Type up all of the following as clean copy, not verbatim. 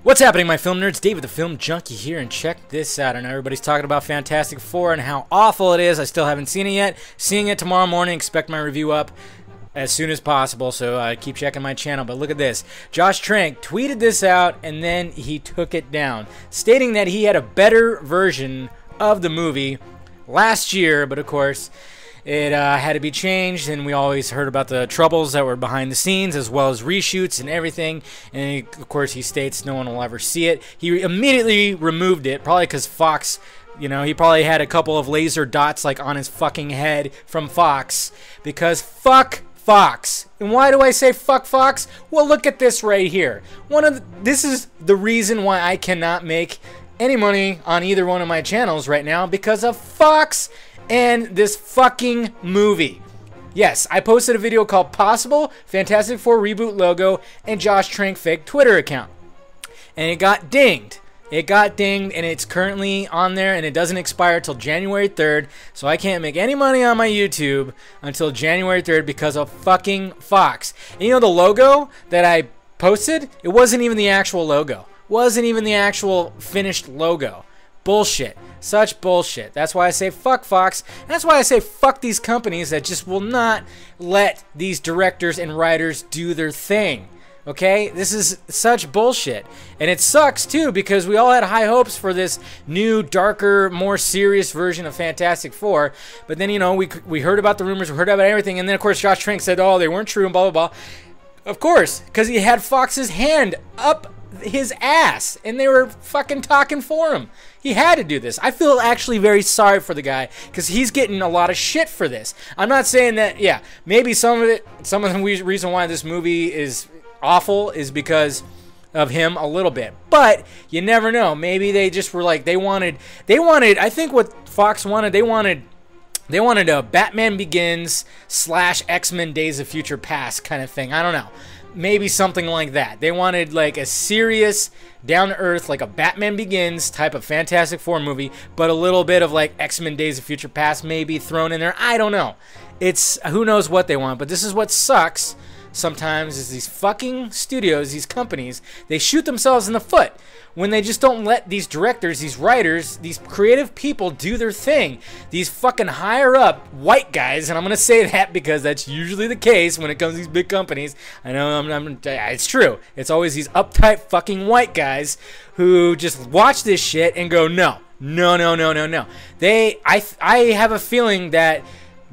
What's happening, my film nerds? David the Film Junkie here, and check this out. I know everybody's talking about Fantastic Four and how awful it is. I still haven't seen it yet. Seeing it tomorrow morning. Expect my review up as soon as possible, so keep checking my channel. But look at this. Josh Trank tweeted this out, and then he took it down, stating that he had a better version of the movie last year, but of course it had to be changed, and we always heard about the troubles that were behind the scenes, as well as reshoots and everything. And of course, he states no one will ever see it. He immediately removed it, probably because Fox, you know, he probably had a couple of laser dots like on his fucking head from Fox, because fuck Fox. And why do I say fuck Fox? Well, look at this right here. This is the reason why I cannot make any money on either one of my channels right now, because of Fox and this fucking movie. Yes, I posted a video called Possible Fantastic Four Reboot Logo and Josh Trank Fake Twitter account, and it got dinged. It got dinged, and it's currently on there, and it doesn't expire till January 3rd, so I can't make any money on my YouTube until January 3rd because of fucking Fox. And you know the logo that I posted? It wasn't even the actual logo. Wasn't even the actual finished logo. Bullshit. Such bullshit. That's why I say fuck Fox. And that's why I say fuck these companies that just will not let these directors and writers do their thing. Okay? This is such bullshit. And it sucks too, because we all had high hopes for this new, darker, more serious version of Fantastic Four. But then, you know, we heard about the rumors, we heard about everything, and then of course Josh Trank said, oh, they weren't true and blah, blah, blah. Of course, because he had Fox's hand up his ass, and they were fucking talking for him. He had to do this. I feel actually very sorry for the guy, because he's getting a lot of shit for this. I'm not saying that, yeah, maybe some of the reason why this movie is awful is because of him a little bit, but you never know. Maybe they just were like, they wanted, I think what Fox wanted, they wanted a Batman Begins / X-Men Days of Future Past kind of thing. I don't know. Maybe something like that. They wanted like a serious, down-to-earth, like a Batman Begins type of Fantastic Four movie, but a little bit of like X-Men Days of Future Past maybe thrown in there. I don't know. It's, who knows what they want, but this is what sucks sometimes, is these fucking studios, these companies, they shoot themselves in the foot when they just don't let these directors, these writers, these creative people do their thing. These fucking higher up white guys, and I'm gonna say that because that's usually the case when it comes to these big companies. I know it's true. It's always these uptight fucking white guys who just watch this shit and go, no. I have a feeling that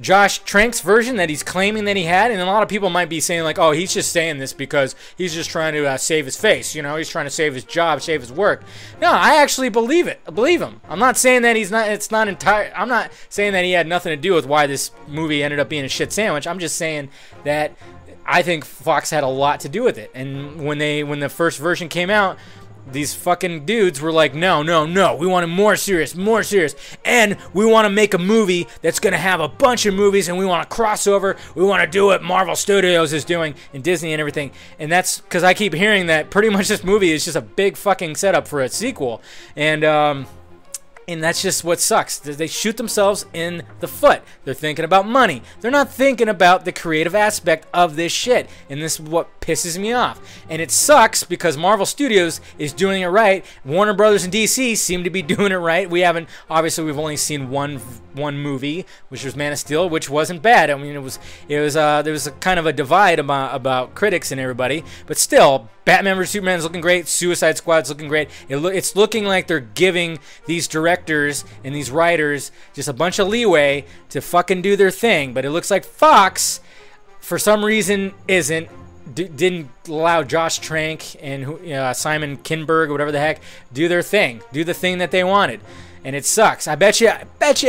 Josh Trank's version that he's claiming that he had, and a lot of people might be saying like, oh, he's just saying this because he's just trying to save his face, you know, he's trying to save his job, save his work. No, I actually believe it. I believe him. I'm not saying that I'm not saying that he had nothing to do with why this movie ended up being a shit sandwich. I'm just saying that I think Fox had a lot to do with it. And when the first version came out, these fucking dudes were like, no, we want it more serious, and we want to make a movie that's going to have a bunch of movies, and we want to cross over, we want to do what Marvel Studios is doing, and Disney and everything. And that's because I keep hearing that pretty much this movie is just a big fucking setup for a sequel, and that's just what sucks. They shoot themselves in the foot. They're thinking about money. They're not thinking about the creative aspect of this shit. And this is what pisses me off. And it sucks because Marvel Studios is doing it right. Warner Brothers and DC seem to be doing it right. Obviously we've only seen one movie, which was Man of Steel, which wasn't bad. I mean, there was a kind of a divide about critics and everybody, but still, Batman vs Superman is looking great. Suicide Squad's looking great. It's looking like they're giving these directors and these writers just a bunch of leeway to fucking do their thing. But it looks like Fox, for some reason, didn't allow Josh Trank and Simon Kinberg or whatever the heck do their thing, do the thing that they wanted. And it sucks. I bet you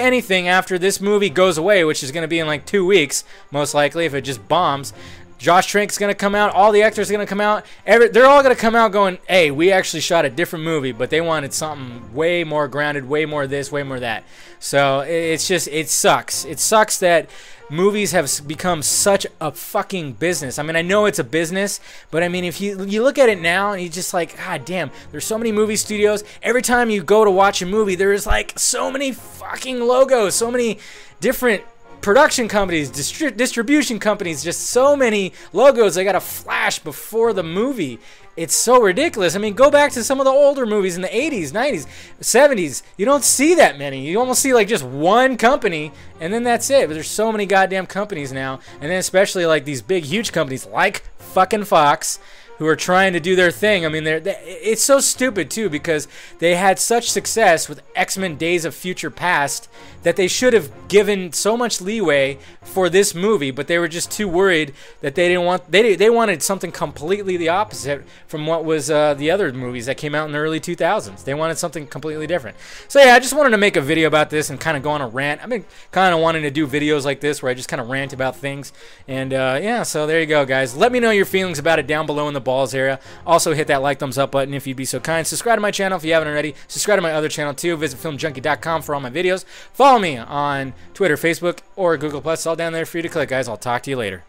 anything after this movie goes away, which is going to be in like 2 weeks, most likely, if it just bombs, Josh Trank's going to come out, all the actors are going to come out, they're all going to come out going, hey, we actually shot a different movie, but they wanted something way more grounded, way more this, way more that. So it's just, it sucks. It sucks that movies have become such a fucking business. I mean, I know it's a business, but I mean, if you look at it now and you just like, god damn, there's so many movie studios. Every time you go to watch a movie, there's like so many fucking logos, so many different production companies, distribution companies, just so many logos they got to flash before the movie. It's so ridiculous. I mean, go back to some of the older movies in the 80s, 90s, 70s. You don't see that many. You almost see like just one company, and then that's it. But there's so many goddamn companies now, and then especially like these big, huge companies like fucking Fox, who are trying to do their thing. I mean, it's so stupid, too, because they had such success with X-Men Days of Future Past that they should have given so much leeway for this movie, but they were just too worried that they didn't want... They wanted something completely the opposite from what was the other movies that came out in the early 2000s. They wanted something completely different. So, yeah, I just wanted to make a video about this and kind of go on a rant. I've been kind of wanting to do videos like this where I just kind of rant about things. And, yeah, so there you go, guys. Let me know your feelings about it down below in the balls area. Also, hit that like, thumbs up button if you'd be so kind. Subscribe to my channel if you haven't already. Subscribe to my other channel, too. Visit filmjunkie.com for all my videos. Follow me on Twitter, Facebook, or Google+. It's all down there for you to click, guys. I'll talk to you later.